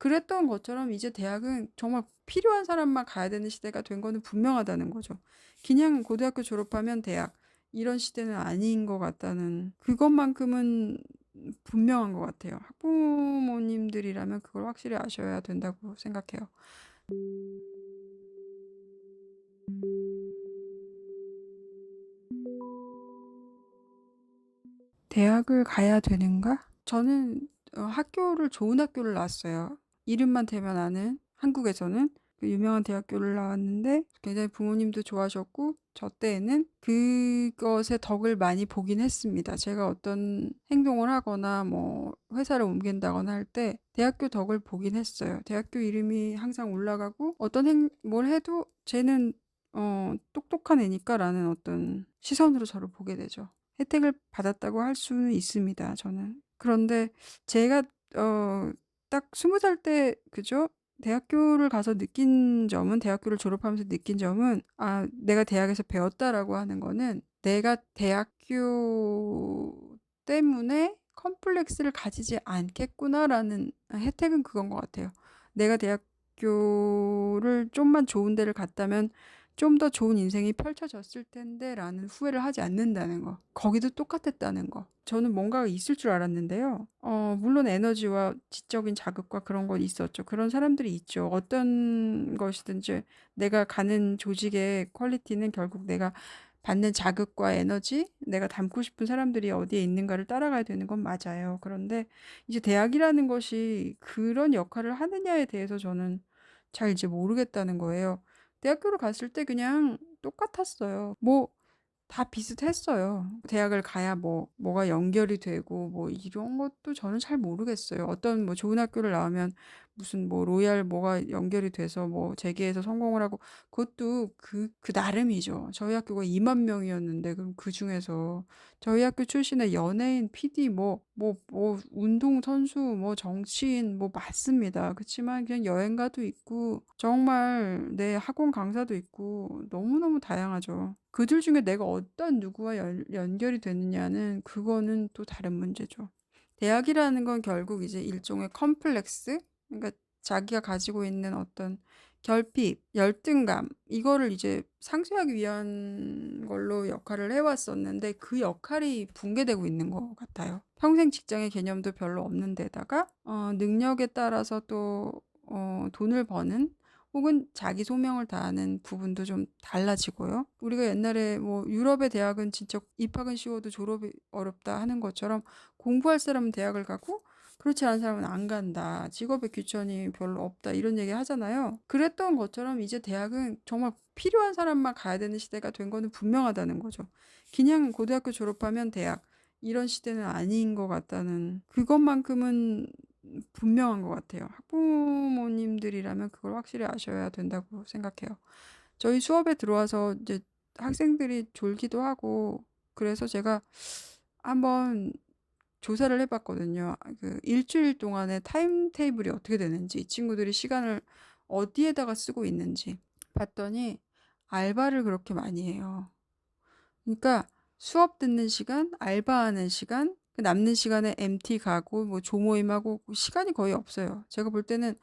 그랬던 것처럼 이제 대학은 정말 필요한 사람만 가야 되는 시대가 된 거는 분명하다는 거죠. 그냥 고등학교 졸업하면 대학 이런 시대는 아닌 것 같다는 그것만큼은 분명한 것 같아요. 학부모님들이라면 그걸 확실히 아셔야 된다고 생각해요. 대학을 가야 되는가? 저는 학교를 좋은 학교를 나왔어요. 이름만 대면 아는 한국에서는 그 유명한 대학교를 나왔는데 굉장히 부모님도 좋아하셨고 저 때에는 그것의 덕을 많이 보긴 했습니다. 제가 어떤 행동을 하거나 뭐 회사를 옮긴다거나 할 때 대학교 덕을 보긴 했어요. 대학교 이름이 항상 올라가고 뭘 해도 쟤는 똑똑한 애니까라는 어떤 시선으로 저를 보게 되죠. 혜택을 받았다고 할 수는 있습니다, 저는. 그런데 제가 어, 딱 20살 때, 그죠? 대학교를 가서 느낀 점은, 대학교를 졸업하면서 느낀 점은, 아, 내가 대학에서 배웠다라고 하는 거는 내가 대학교 때문에 컴플렉스를 가지지 않겠구나라는 혜택은 그건 것 같아요. 내가 대학교를 좀만 좋은 데를 갔다면 좀 더 좋은 인생이 펼쳐졌을 텐데 라는 후회를 하지 않는다는 거. 거기도 똑같았다는 거. 저는 뭔가가 있을 줄 알았는데요. 물론 에너지와 지적인 자극과 그런 건 있었죠. 그런 사람들이 있죠. 어떤 것이든지 내가 가는 조직의 퀄리티는 결국 내가 받는 자극과 에너지, 내가 닮고 싶은 사람들이 어디에 있는가를 따라가야 되는 건 맞아요. 그런데 이제 대학이라는 것이 그런 역할을 하느냐에 대해서 저는 잘 이제 모르겠다는 거예요. 대학교를 갔을 때 그냥 똑같았어요. 뭐, 다 비슷했어요. 대학을 가야 뭐가 연결이 되고, 뭐, 이런 것도 저는 잘 모르겠어요. 어떤 뭐 좋은 학교를 나오면 무슨 뭐 로얄 뭐가 연결이 돼서 뭐 재계에서 성공을 하고, 그것도 그 나름이죠. 저희 학교가 2만 명이었는데, 그럼 그 중에서 저희 학교 출신의 연예인, PD, 운동선수, 뭐 정치인, 뭐 맞습니다. 그렇지만 그냥 여행가도 있고, 정말 내 학원 강사도 있고, 너무너무 다양하죠. 그들 중에 내가 어떤 누구와 연결이 되느냐는 그거는 또 다른 문제죠. 대학이라는 건 결국 이제 일종의 컴플렉스? 그러니까 자기가 가지고 있는 어떤 결핍, 열등감, 이거를 이제 상쇄하기 위한 걸로 역할을 해왔었는데 그 역할이 붕괴되고 있는 것 같아요. 평생 직장의 개념도 별로 없는 데다가, 능력에 따라서 또, 돈을 버는 혹은 자기 소명을 다하는 부분도 좀 달라지고요. 우리가 옛날에 뭐 유럽의 대학은 진짜 입학은 쉬워도 졸업이 어렵다 하는 것처럼 공부할 사람은 대학을 가고 그렇지 않은 사람은 안 간다. 직업의 귀천이 별로 없다. 이런 얘기 하잖아요. 그랬던 것처럼 이제 대학은 정말 필요한 사람만 가야 되는 시대가 된 거는 분명하다는 거죠. 그냥 고등학교 졸업하면 대학. 이런 시대는 아닌 것 같다는 그것만큼은 분명한 것 같아요. 학부모님들이라면 그걸 확실히 아셔야 된다고 생각해요. 저희 수업에 들어와서 이제 학생들이 졸기도 하고 그래서 제가 한번 조사를 해봤거든요. 그 일주일 동안의 타임 테이블이 어떻게 되는지, 이 친구들이 시간을 어디에다가 쓰고 있는지 봤더니 알바를 그렇게 많이 해요. 그러니까 수업 듣는 시간, 알바하는 시간, 그 남는 시간에 MT 가고 뭐 조모임하고 시간이 거의 없어요. 제가 볼 때는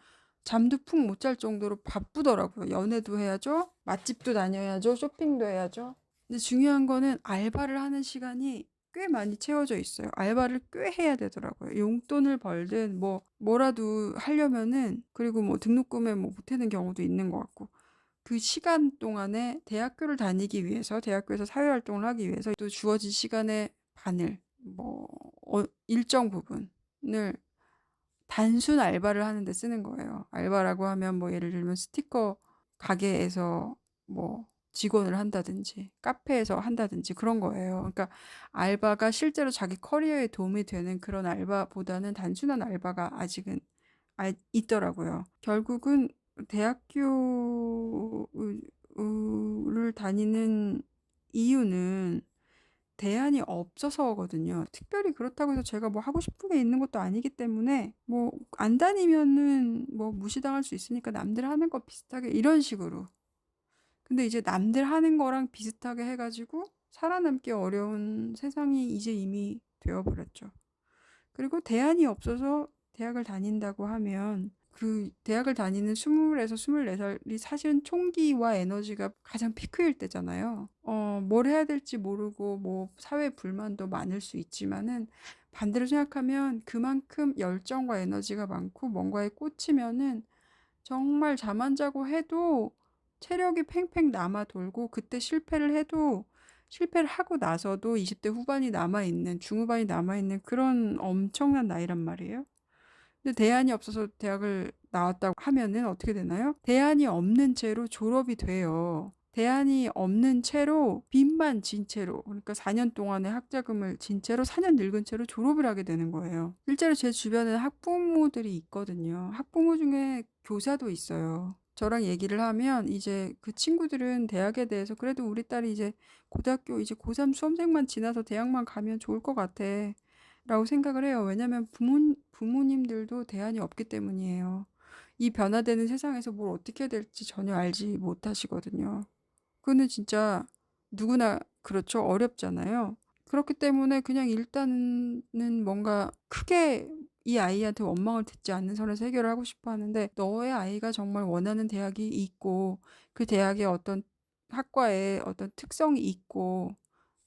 잠도 푹 못 잘 정도로 바쁘더라고요. 연애도 해야죠. 맛집도 다녀야죠. 쇼핑도 해야죠. 근데 중요한 거는 알바를 하는 시간이 꽤 많이 채워져 있어요. 알바를 꽤 해야 되더라고요. 용돈을 벌든 뭐라도 하려면은 그리고 뭐 등록금에 뭐 보태는 경우도 있는 것 같고 그 시간 동안에 대학교를 다니기 위해서, 대학교에서 사회활동을 하기 위해서 또 주어진 시간의 반을, 일정 부분을 단순 알바를 하는데 쓰는 거예요. 알바라고 하면 뭐 예를 들면 스티커 가게에서 뭐 직원을 한다든지, 카페에서 한다든지 그런 거예요. 그러니까 알바가 실제로 자기 커리어에 도움이 되는 그런 알바보다는 단순한 알바가 아직은 있더라고요. 결국은 대학교를 다니는 이유는 대안이 없어서거든요. 특별히 그렇다고 해서 제가 뭐 하고 싶은 게 있는 것도 아니기 때문에 뭐 안 다니면은 뭐 무시당할 수 있으니까 남들 하는 거 비슷하게 이런 식으로. 근데 이제 남들 하는 거랑 비슷하게 해가지고 살아남기 어려운 세상이 이제 이미 되어버렸죠. 그리고 대안이 없어서 대학을 다닌다고 하면 그 대학을 다니는 20에서 24살이 사실은 총기와 에너지가 가장 피크일 때잖아요. 뭘 해야 될지 모르고 뭐 사회 불만도 많을 수 있지만은 반대로 생각하면 그만큼 열정과 에너지가 많고 뭔가에 꽂히면은 정말 잠 안 자고 해도 체력이 팽팽 남아 돌고, 그때 실패를 해도 실패를 하고 나서도 20대 후반이 남아있는, 중후반이 남아있는 그런 엄청난 나이란 말이에요. 근데 대안이 없어서 대학을 나왔다고 하면은 어떻게 되나요? 대안이 없는 채로 졸업이 돼요. 대안이 없는 채로 빚만 진 채로, 그러니까 4년 동안의 학자금을 진 채로 4년 늙은 채로 졸업을 하게 되는 거예요. 실제로 제 주변에 학부모들이 있거든요. 학부모 중에 교사도 있어요. 저랑 얘기를 하면 이제 그 친구들은 대학에 대해서 그래도 우리 딸이 이제 고등학교 이제 고3 수험생만 지나서 대학만 가면 좋을 것 같아 라고 생각을 해요. 왜냐면 부모님들도 대안이 없기 때문이에요. 이 변화되는 세상에서 뭘 어떻게 해야 될지 전혀 알지 못하시거든요. 그거는 진짜 누구나 그렇죠. 어렵잖아요. 그렇기 때문에 그냥 일단은 뭔가 크게 이 아이한테 원망을 듣지 않는 선에서 해결을 하고 싶어 하는데, 너의 아이가 정말 원하는 대학이 있고 그 대학의 어떤 학과에 어떤 특성이 있고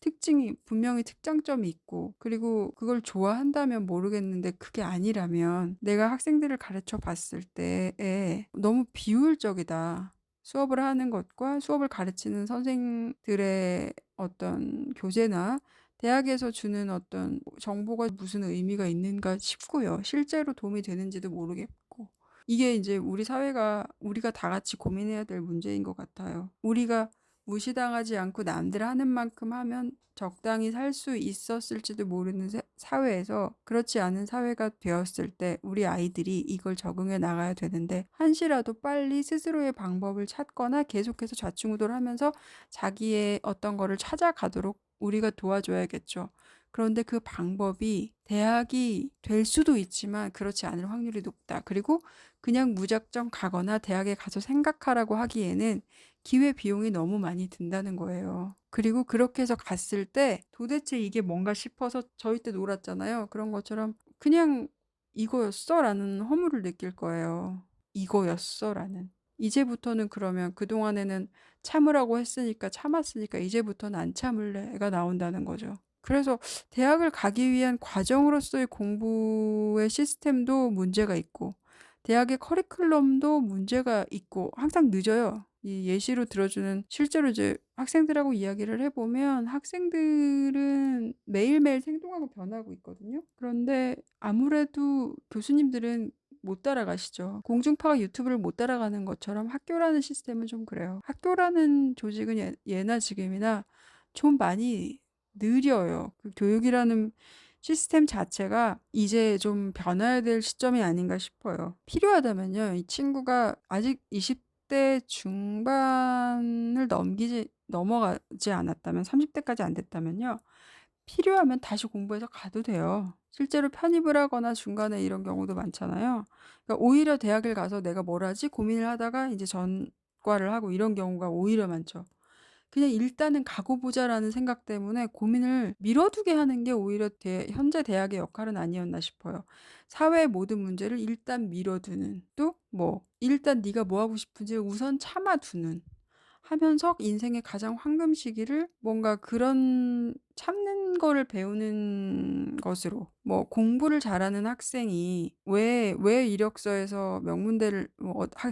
특징이 분명히 특장점이 있고, 그리고 그걸 좋아한다면 모르겠는데 그게 아니라면 내가 학생들을 가르쳐 봤을 때에 너무 비효율적이다. 수업을 하는 것과 수업을 가르치는 선생들의 어떤 교재나 대학에서 주는 어떤 정보가 무슨 의미가 있는가 싶고요. 실제로 도움이 되는지도 모르겠고. 이게 이제 우리 사회가, 우리가 다 같이 고민해야 될 문제인 것 같아요. 우리가 무시당하지 않고 남들 하는 만큼 하면 적당히 살 수 있었을지도 모르는 사회에서 그렇지 않은 사회가 되었을 때 우리 아이들이 이걸 적응해 나가야 되는데, 한시라도 빨리 스스로의 방법을 찾거나 계속해서 좌충우돌 하면서 자기의 어떤 거를 찾아가도록 우리가 도와줘야겠죠. 그런데 그 방법이 대학이 될 수도 있지만 그렇지 않을 확률이 높다. 그리고 그냥 무작정 가거나 대학에 가서 생각하라고 하기에는 기회 비용이 너무 많이 든다는 거예요. 그리고 그렇게 해서 갔을 때 도대체 이게 뭔가 싶어서 저희 때 놀았잖아요. 그런 것처럼 그냥 이거였어? 라는 허물을 느낄 거예요. 이거였어? 라는. 이제부터는 그러면 그동안에는 참으라고 했으니까 참았으니까 이제부터는 안 참을래가 나온다는 거죠. 그래서 대학을 가기 위한 과정으로서의 공부의 시스템도 문제가 있고, 대학의 커리큘럼도 문제가 있고, 항상 늦어요. 이 예시로 들어주는, 실제로 이제 학생들하고 이야기를 해보면 학생들은 매일매일 생동하고 변하고 있거든요. 그런데 아무래도 교수님들은 못 따라가시죠. 공중파가 유튜브를 못 따라가는 것처럼 학교라는 시스템은 좀 그래요. 학교라는 조직은 예나 지금이나 좀 많이 느려요. 그 교육이라는 시스템 자체가 이제 좀 변화해야 될 시점이 아닌가 싶어요. 필요하다면요, 이 친구가 아직 20대 중반을 넘어가지 않았다면, 30대까지 안 됐다면요, 필요하면 다시 공부해서 가도 돼요. 실제로 편입을 하거나 중간에 이런 경우도 많잖아요. 그러니까 오히려 대학을 가서 내가 뭘 하지 고민을 하다가 이제 전과를 하고 이런 경우가 오히려 많죠. 그냥 일단은 가고 보자라는 생각 때문에 고민을 미뤄두게 하는 게 오히려 현재 대학의 역할은 아니었나 싶어요. 사회의 모든 문제를 일단 미뤄두는, 또 뭐 일단 네가 뭐 하고 싶은지 우선 참아두는, 하면서 인생의 가장 황금 시기를 뭔가 그런 참는 거를 배우는 것으로, 뭐 공부를 잘하는 학생이 왜 이력서에서 명문대를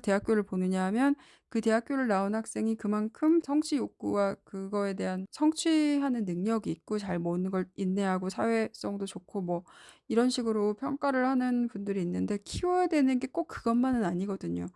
대학교를 보느냐 하면 그 대학교를 나온 학생이 그만큼 성취 욕구와 그거에 대한 성취하는 능력이 있고 잘 모으는 걸 인내하고 사회성도 좋고 뭐 이런 식으로 평가를 하는 분들이 있는데, 키워야 되는 게 꼭 그것만은 아니거든요.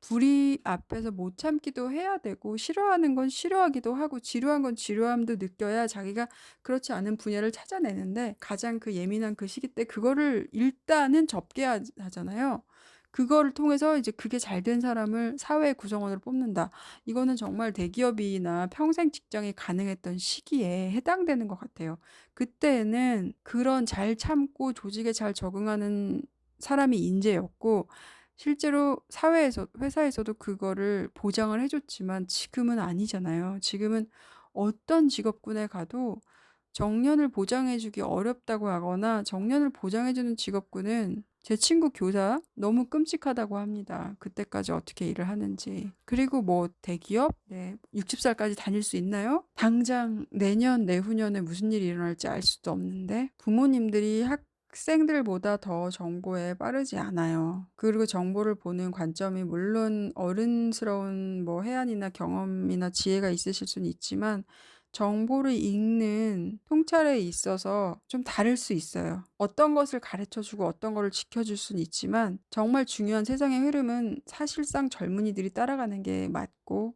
불이 앞에서 못 참기도 해야 되고, 싫어하는 건 싫어하기도 하고, 지루한 건 지루함도 느껴야 자기가 그렇지 않은 분야를 찾아내는데, 가장 그 예민한 그 시기 때 그거를 일단은 접게 하잖아요. 그거를 통해서 이제 그게 잘 된 사람을 사회 구성원으로 뽑는다. 이거는 정말 대기업이나 평생 직장이 가능했던 시기에 해당되는 것 같아요. 그때는 그런 잘 참고 조직에 잘 적응하는 사람이 인재였고, 실제로 회사에서도 그거를 보장을 해줬지만 지금은 아니잖아요. 지금은 어떤 직업군에 가도 정년을 보장해주기 어렵다고 하거나, 정년을 보장해주는 직업군은 제 친구 교사 너무 끔찍하다고 합니다. 그때까지 어떻게 일을 하는지. 그리고 뭐 대기업? 네, 60살까지 다닐 수 있나요? 당장 내년, 내후년에 무슨 일이 일어날지 알 수도 없는데 부모님들이 학생들보다 더 정보에 빠르지 않아요. 그리고 정보를 보는 관점이 물론 어른스러운 뭐 해안이나 경험이나 지혜가 있으실 수는 있지만 정보를 읽는 통찰에 있어서 좀 다를 수 있어요. 어떤 것을 가르쳐주고 어떤 것을 지켜줄 수는 있지만 정말 중요한 세상의 흐름은 사실상 젊은이들이 따라가는 게 맞고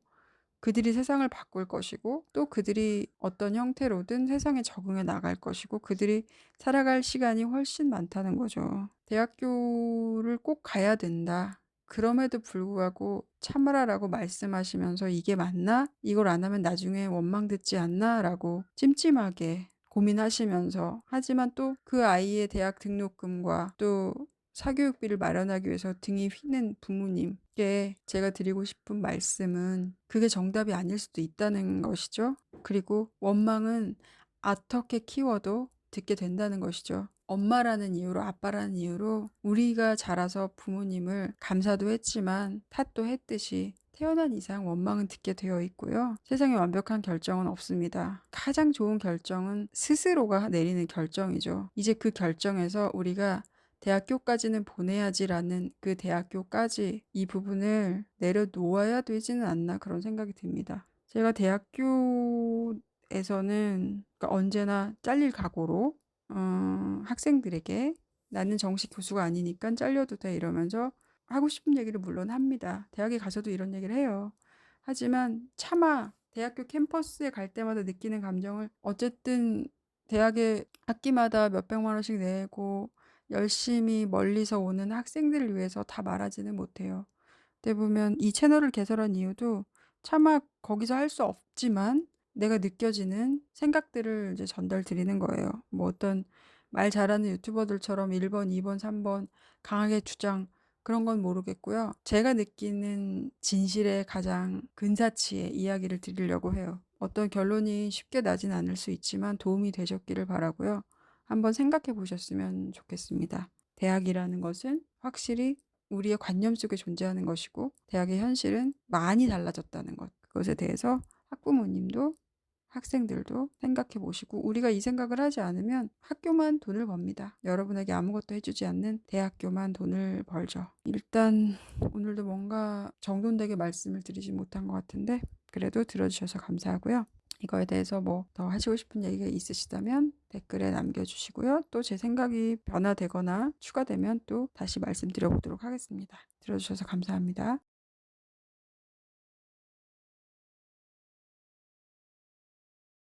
그들이 세상을 바꿀 것이고 또 그들이 어떤 형태로든 세상에 적응해 나갈 것이고 그들이 살아갈 시간이 훨씬 많다는 거죠. 대학교를 꼭 가야 된다. 그럼에도 불구하고 참으라라고 말씀하시면서 이게 맞나? 이걸 안 하면 나중에 원망 듣지 않나? 라고 찜찜하게 고민하시면서 하지만 또 그 아이의 대학 등록금과 또 사교육비를 마련하기 위해서 등이 휘는 부모님께 제가 드리고 싶은 말씀은 그게 정답이 아닐 수도 있다는 것이죠. 그리고 원망은 어떻게 키워도 듣게 된다는 것이죠. 엄마라는 이유로, 아빠라는 이유로 우리가 자라서 부모님을 감사도 했지만 탓도 했듯이 태어난 이상 원망은 듣게 되어 있고요. 세상에 완벽한 결정은 없습니다. 가장 좋은 결정은 스스로가 내리는 결정이죠. 이제 그 결정에서 우리가 대학교까지는 보내야지라는 그 대학교까지 이 부분을 내려놓아야 되지는 않나 그런 생각이 듭니다. 제가 대학교에서는 그러니까 언제나 잘릴 각오로 학생들에게 나는 정식 교수가 아니니까 잘려도 돼 이러면서 하고 싶은 얘기를 물론 합니다. 대학에 가서도 이런 얘기를 해요. 하지만 차마 대학교 캠퍼스에 갈 때마다 느끼는 감정을 어쨌든 대학에 학기마다 몇백만 원씩 내고 열심히 멀리서 오는 학생들을 위해서 다 말하지는 못해요. 그때 보면 이 채널을 개설한 이유도 차마 거기서 할 수 없지만 내가 느껴지는 생각들을 이제 전달 드리는 거예요. 뭐 어떤 말 잘하는 유튜버들처럼 1번, 2번, 3번 강하게 주장 그런 건 모르겠고요. 제가 느끼는 진실의 가장 근사치의 이야기를 드리려고 해요. 어떤 결론이 쉽게 나진 않을 수 있지만 도움이 되셨기를 바라고요. 한번 생각해 보셨으면 좋겠습니다. 대학이라는 것은 확실히 우리의 관념 속에 존재하는 것이고 대학의 현실은 많이 달라졌다는 것. 그것에 대해서 학부모님도 학생들도 생각해 보시고 우리가 이 생각을 하지 않으면 학교만 돈을 법니다. 여러분에게 아무것도 해주지 않는 대학교만 돈을 벌죠. 일단 오늘도 뭔가 정돈되게 말씀을 드리지 못한 것 같은데 그래도 들어주셔서 감사하고요. 이거에 대해서 뭐 더 하시고 싶은 얘기가 있으시다면 댓글에 남겨주시고요. 또 제 생각이 변화되거나 추가되면 또 다시 말씀드려보도록 하겠습니다. 들어주셔서 감사합니다.